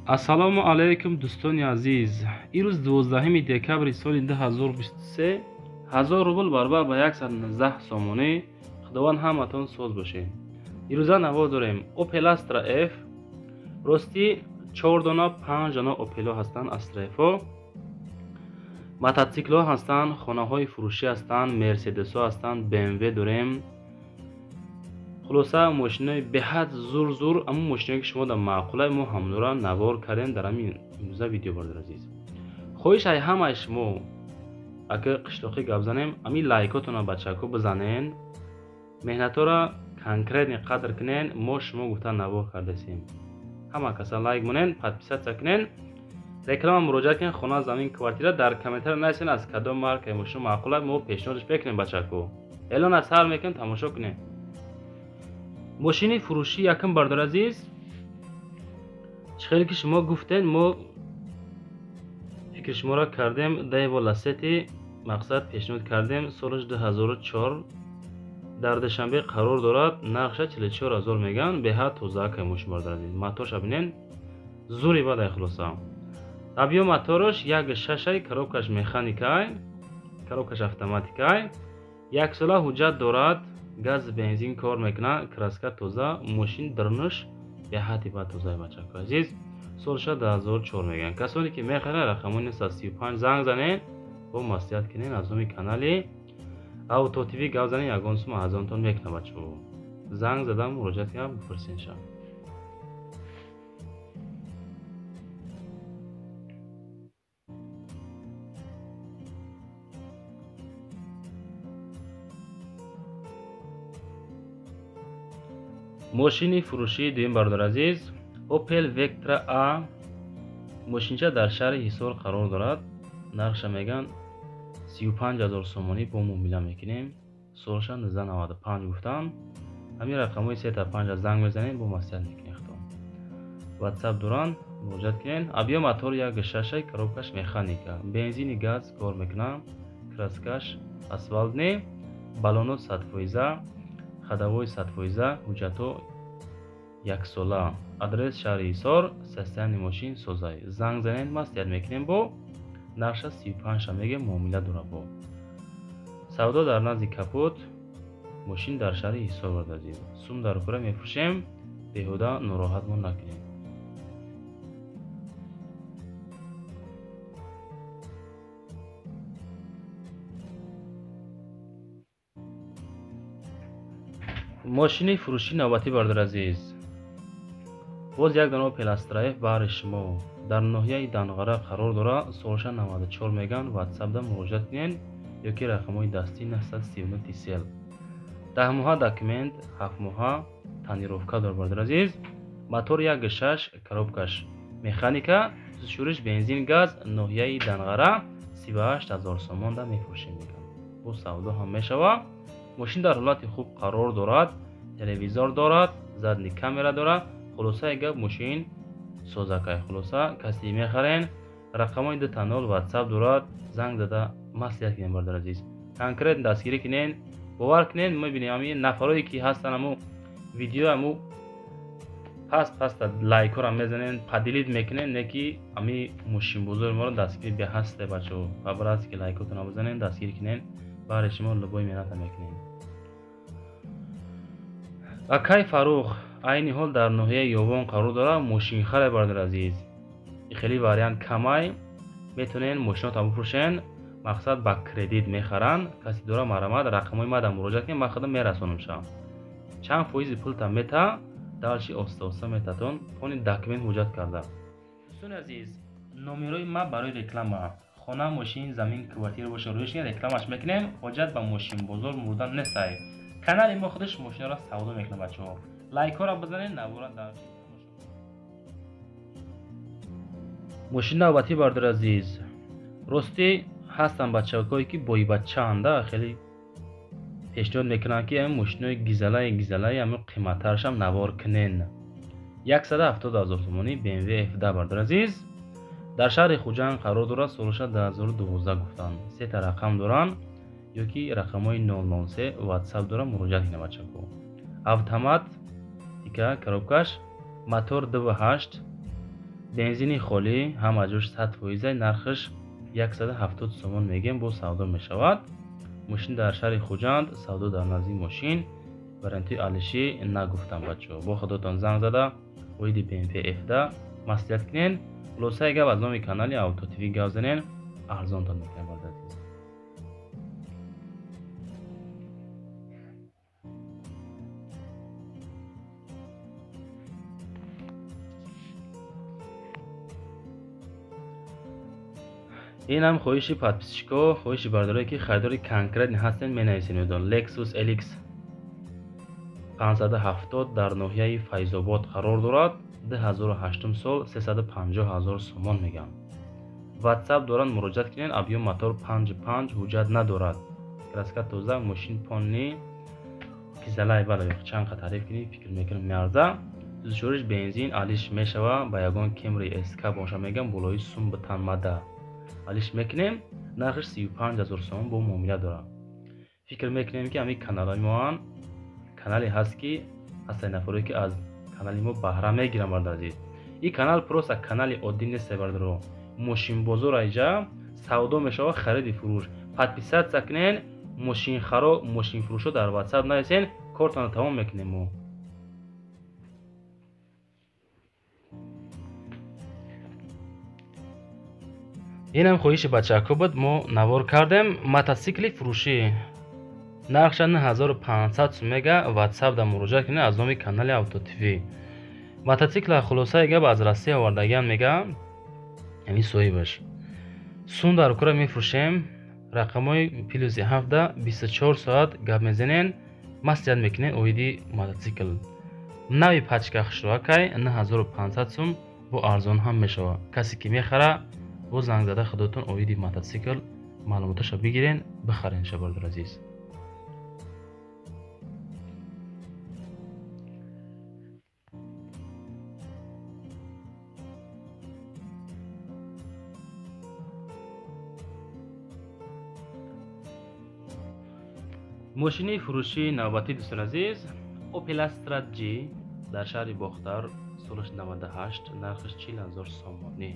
ассалому алайкум дӯстони азиз. Ирӯз 12 декабри соли 2023 1000 рубл баробар ба 119 сомонӣ. худованд ҳаматон соз бошед. ирӯза наво дорем Opel Astra F. рости 4 дона 5 дона Opel ҳастанд. Astra F мотоциклҳо ҳастанд, хонаҳои фурӯшӣ ҳастанд, Mercedes-ҳо ҳастанд, BMW дорем. хулоса мошинаи беҳад зур аммо мошинаи ки шумо дар маъқулаи мо ҳамонро навор кардем дар ҳамин имрӯза видео бардор азиз. хоҳиш ай ҳамаи шумо ака қишлоқӣ гап занем, ами лайкотона ба чако бизанен, меҳнатора конкретни қадр кунен. мо шумо гуфта навор кардасем. ҳама каса лайк монен, подписатсия кунен, реклама муроҷиат кунен. хона, замин, квартира дар комментар нависен аз кадом марка мошина маъқула мо пешниҳодш мекунем ба чако. эълон аз ҳар мекунем, тамошо кунем. мошини фурӯшӣ якм бардор азиз. чӣ хеле ки шумо гуфтен, мо фикри шуморо кардем. Daewoo Lacetti мақсад пешниҳод кардем. солаш 2004 дар душанбе қарор дорад. нархша 44000 меган. беҳад тозаака мошин бардор азиз. моторша бинен зури бадай хулоса. абё мотораш 1.6 коробкаш механикай, коробкаш автоматикай. 1 сола ҳуҷҷат дорад. газ бензин кор мекунад. краска тоза. мошин дурнуш беҳади ба тозаи бачако азиз. солша 2004 меган. касоне ки мехарад рақамони 935 занг занен, бо маслиҳат кунен аз номи канали Auto TV гап занен. ягон сума азонтон мекунад бачаҳо. занг задам муроҷиат кунам бипурсен шам. мошини фурӯшии дуюм бардор азиз. Opel Vectra A. мошинча дар шаҳри ҳисор қарор дорад. нархша меган 35000 сомонӣ бо муомила мекунем. солша 1995 гуфтам. ҳамин рақамҳои 355 занг мезанем, бо маслиҳат мекунем. WhatsApp доран, муроҷиат кунен. абё мотор 1.6 коробкаш механика, бензини газ кор мекунад. краскаш асфалтни, балоно 100%, хадавои 100%, ҳуҷҷатҳо 1 сола. адрес шаҳри ҳисор, состояние мошин созай. занг занен, маслиҳат мекунем. бо нархша 35 ша мегем, муомила дора. бо савдо дар назди капот. мошин дар шаҳри ҳисор бардазид. сум дар кора мефурӯшем. беҳуда нороҳат мо накунем. мошини фурӯшӣ навбатӣ бардор азиз. боз як дона Opel Astra F баҳри шумо. дар ноҳияи Данғара қарор дорад. солша 94 меган. WhatsApp-да муроҷиат кунен ёки рақамҳои дастӣ 939 TCL. 10 моҳа документ, 7 моҳа танировка дор бардор азиз. мотор 1.6 коробкаш механика, шӯриш бензин газ. ноҳияи Данғара 38000 сомонда мефурӯшем меган. бо савдо ҳам мешава. мошин дар ҳолати хуб қарор дорад. телевизор дорад, задни камера дорад. хулосаи гап мошин созакай. хулоса каси мехарен, рақамои 2.0 WhatsApp дорад. занг зада маслиҳат кунем бардор азиз. конкрет дастгирӣ кунен. бовар кунен, мебинем ҳамин нафарое ки ҳастан аммо видео аммо паста лайкора мезанен, падилит мекунен, не ки ами мошинбозори моро дастгирӣ беҳасте бачаҳо. хабар аст ки лайкотона бизанен, дастгирӣ кунен. баҳри шумо лубои меҳната мекунем. Акай Фарух айни ҳол дар ноҳияи ёбон қарор дорад. мошинхаре бардор азиз. хеле вариант камай, метонен мошинотон бифурӯшен. мақсад ба кредит мехаранд. каси дора марамад, рақамҳои мада муроҷиат кунед, ман худам мерасонам шам. чанд фоизи пулта мета, далши оста метатон пони документ ҳуҷҷат карда. дӯстони азиз, номерои ма барои реклама, хона, мошин, замин, квартира боша рӯиш кунед, рекламаш мекунем. ҳоҷат ба мошинбозор мурдан нестай. канали мо худаш мошинро савдо мекунад бачаҳо. лайкора бизанед, навора дар мошин навбатӣ бардор азиз. рости ҳастан бачакое ки боибачаанда, хеле пешниҳод мекунанд ки ҳамин мошинои гизалаи ҳамин қиматтарашам навор кунен. 170000 сомонӣ BMW F10 бардор азиз. дар шаҳри хуҷанд қарор дорад. солша 2012 гуфтанд. сета рақам доранд ёки рақамҳои 003 WhatsApp дора, муроҷиат кунед бачако. автомат ика коробкаш, мотор 2.8, бензини холӣ ҳама ҷӯш 100%, нархаш 170 сомон мегем, бо савдо мешавад. мошин дар шаҳри Хуҷанд, савдо дар назди мошин, варианти алишӣ нагуфтам бачаҳо. бо худотон занг зада оиди BMP F да маслиҳат кунен. хулосаи гап аз номи канали Auto TV гап занен, арзонтон мекунем баъд аз ин. ин ҳам хоҳиши подписчико, хоҳиши бардорое ки харидори конкретни ҳастен менависен медон. Lexus LX 570 дар ноҳияи Файзобод қарор дорад. 2008 сол 350 000 сомон мегам. WhatsApp доранд, муроҷиат кунен. Объем мотор 5.5 ҳуҷҷат надорад. краска тоза, мошин понни пизалай бала чанд қа тариф кунӣ фикр мекунам меарза. сӯзишвориш бензин алиш мешава ба ягон Camry SK боша мегам, болои сум ба танмада алиш мекунем. нархаш 35 000 сомон бо муомила дорад. фикр мекунем ки ҳамин каналаи моан канале ҳаст ки ҳастаи нафаре ки аз канали мо баҳра мегирам бардар азиз. ин канал просто канали оддӣ нест бардаро. мошин бозор айҷа савдо мешава, хариди фурӯш. подписатсия кунен, мошинхаро мошинфурӯшо дар WhatsApp нависен, кортона тамом мекунем мо. ин ҳам хоҳиши бачаҳко буд, мо навор кардем. мотосикли фурӯшӣ нархша 1500 сум мега. WhatsApp да муроҷиат кунед аз номи канали Auto TV. мотосикла хулосаи гап аз Россия овардагиан мега, яъни соҳибаш. сум дар Укра мефурӯшем. рақамҳои +7 24 соат гап мезанен, маслиҳат мекунен оиди мотосикл. нави пачка хушроакай 1500 сум, бо арзон ҳам мешава. касе ки мехара бо занг зада худотон оиди мотосикл маълумоташа бигирен, бихарен шабардар азиз. мошини фурӯшии навбатӣ дӯстон азиз, Opel Astra G дар шаҳри Бохтар, солаш 98, нархаш 40 000 сомонӣ.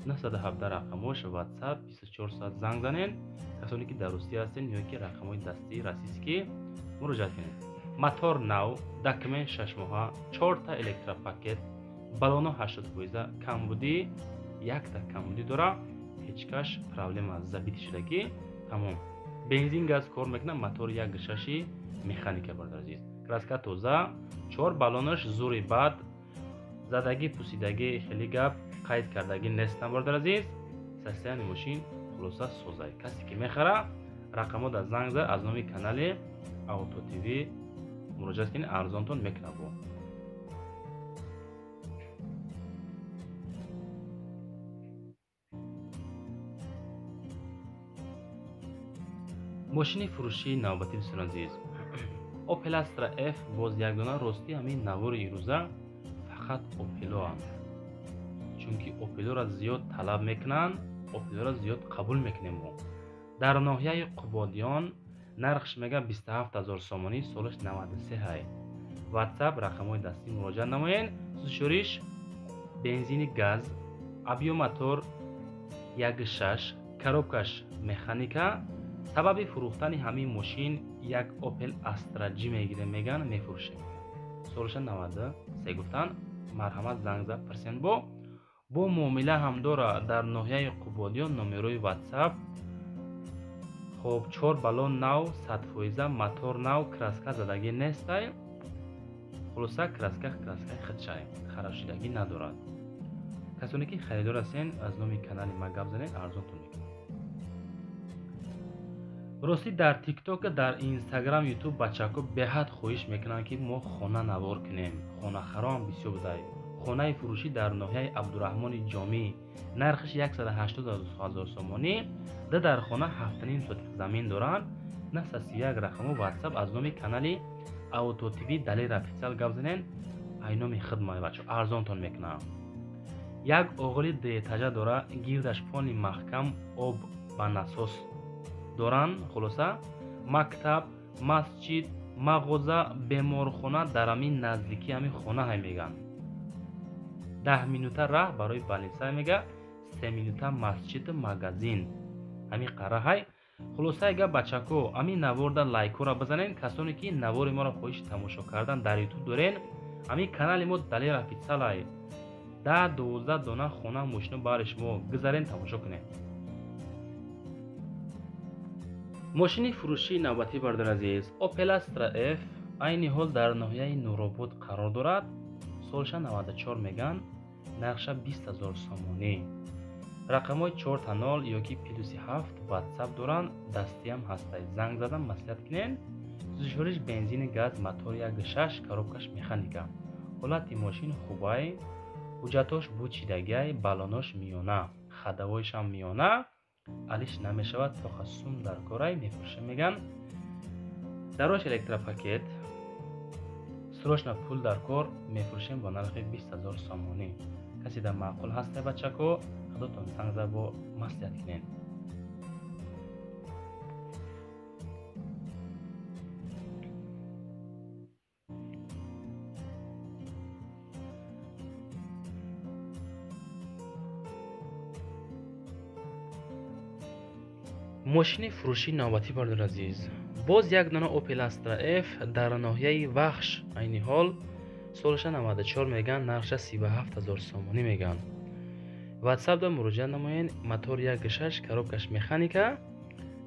917 рақамош, WhatsApp 24 соат занг занен. касоне ки дар Русия ҳастен ё ки рақамҳои дастӣ расистӣ муроҷиат кунед. мотор нав, документ 6 моҳа, 4 та электропакет, балоно 80%, камбудӣ 1 та камбудӣ дора, ҳечкаш проблема забити шудагӣ тамом. бензин газ кор мекунад, мотор 1.6 механика бардар азиз. краска тоза, 4 балонаш зури бад, задагӣ пусидагӣ хеле гап қайд кардагӣ нестам бардар азиз. состояни мошин хулоса созай. касе ки мехара рақамҳо дар занг зад аз номи канали Auto TV муроҷиат кунед, арзонтон мекунад бо. мошини фурӯшии навбатӣ дӯстон азиз, Opel Astra F боз якдона ростӣ ҳамин навори ирӯза фақат Opel-оанд. чунки Opel-ро зиёд талаб мекунанд, Opel-ро зиёд қабул мекунем мо. дар ноҳияи Қубодиён нархш мега 27 000 сомонӣ, солаш 93 ҳай. WhatsApp рақамҳои дастӣ муроҷиат намоед. сӯзишвориш бензини газ, объем мотор 1.6, коробкаш механика. сабаби фурӯхтани ҳамин мошин як Opel Astra G мегирем меган, мефурӯшем. солаша 93 гуфтан, марҳамат занг зад % бо муомила ҳам дора. дар ноҳияи Қубодиён номерои WhatsApp. хоб 4 балон нав, 100%, мотор нав, краска задагӣ нестай. хулоса краскаи хидшай, харобшудагӣ надорад. касоне ки харидор ҳастен аз номи канали ма гап занед, арзонтон мекунад. рости дар TikTok, дар Instagram, YouTube бачаҳко беҳад хоҳиш мекунанд ки мо хона навор кунем. хонахарон бисёр будай. хонаи фурӯшӣ дар ноҳияи Абдурахмони Ҷомӣ, нархаш 180 000 сомонӣ. дар хона 7.5 сотик замин доранд. 931 рақамо WhatsApp аз номи канали Auto TV далер официал гап занен, айноми хидмат бачо арзонтон мекунам. як оғили деэтажа дора, гирдаш пони маҳкам, об ба насос доранд. хулоса мактаб, масҷид, мағоза, беморхона дар ҳамин наздикӣ ҳамин хона ҳай меган. 10 минута раҳ барои балиса мега, 3 минута масҷид магазин. Ами қараҳай хулосаи гап бачако, ами наворда лайкора бизанен. Касоне ки навори моро хоҳиши тамошо кардан дар ютуб дорен, ами канали мо далер официалай 10-12 дона хона мошину баҳри шумо гузарен тамошо кунед. мошини фурӯшии навбатӣ бардор азиз, Opel Astra F айни ҳол дар ноҳияи Нуробод қарор дорад. солша 94 меган, нархша 20 000 сомонӣ. рақамҳои 4 ёки +7 WhatsApp доранд, дастиам ҳастаи занг задан маслиҳат кинен. зушуриш бензини газ, мотор 1.6, коробкаш механика. ҳолати мошин хубай, ҳуҷҷатош бучидагиай, балонош миёна, хадавоишам миёна, алиш намешавад, тохассум дар корай мефурӯшем меган. дарош электропакет, срочна пул дар кор мефурӯшем бо нархи 20 000 сомонӣ. касе дар маъқул ҳастай бачако, худотон занг зад бо маслиҳат кинен. мошини фурӯшии навбатӣ бардор азиз, боз як дона Opel Astra F дар ноҳияи Вахш айни ҳол солша 94 меган, нархша 37 000 сомонӣ меган. WhatsApp да муроҷиат намоед. мотор 1.6, коробкаш механика,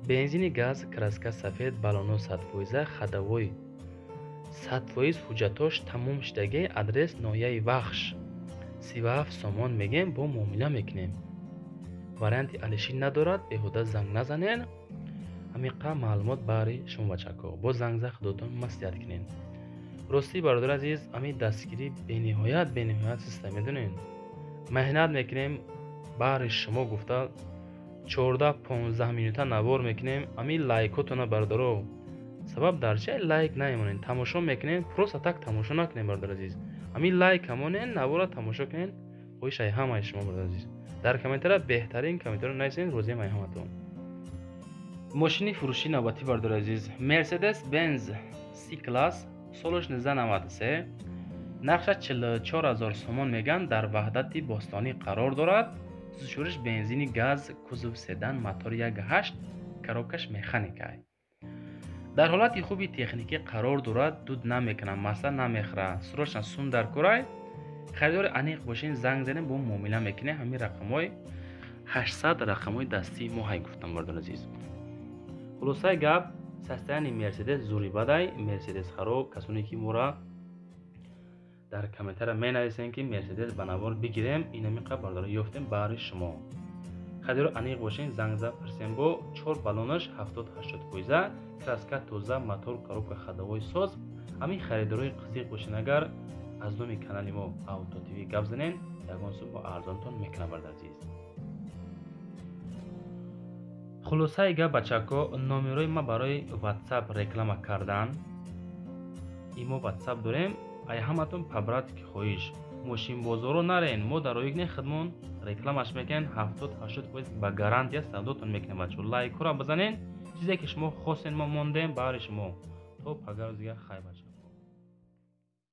бензини газ, краска сафед, балоно 100%, хадавои 100%, ҳуҷҷатош тамом шудаги, адрес ноҳияи Вахш 37 сомон мегем, бо муомила мекунем. варианти алишӣ надорад, беҳуда занг назанен. амиқа маълумот баҳри шумо бачако, бо зангза худотон маслиҳат кинен. ростӣ бародар азиз, ами дастгирӣ бениҳоят систем медонен. меҳнат мекунем, баҳри шумо гуфта 14-15 минута навор мекунем. ами лайкотона бародаро, сабаб дар чи лайк наемонен, тамошо мекунен, просто так тамошо накунен бародар азиз. ами лайк ҳамонен, навора тамошо кунен. хоҳишаи ҳамаи шумо бародар азиз. дар комментария беҳтарин комментариро нависен. розиям ай ҳаматон. мошини фурӯшии навбатӣ бардор азиз, Mercedes Benz C-Class солаш 1993, нархша 44 000 сомон меган, дар ваҳдати бостонӣ қарор дорад. зушуриш бензини газ, кузов седан, мотор 1.8, коробкаш механика. дар ҳолати хуби техникӣ қарор дорад, дуд намекунад, масса намехӯрад, срочна сум дар корай. харидори аниқ бошен, занг занем, бо муомила мекунем. ҳамин рақамҳои 800 рақамҳои дастии мо ҳай гуфтам бардор азиз. хулосаи гап, состоянии Мерседес зури бадай. Мерседес харо касоне ки мора дар комментария менависен ки Мерседес ба навор бигирем, инамиқа бардора ёфтем баҳри шумо. харидори аниқ бошен, занг зад пирсем, бо 4 балонаш 70-80%, краска тоза, мотор, коробка, хадавои соз. ҳамин харидории қизиқ бошен. агар аз номи канали мо Auto TV гап занен, ягон сум бо арзонтон мекунам бародар азиз. хулосаи гап бачако, номерои ма барои WhatsApp реклама кардан. имо WhatsApp дорем. ай ҳаматон пабрат ки хоҳиш мошин бозоро нарен, мо дар оигне хидмон рекламаш мекунем, 70-80% ба гарантия савдотон мекунем. бачо лайкора бизанен, чизе ки шумо хостен мо мондем баҳри шумо. то пагарозига хай бача.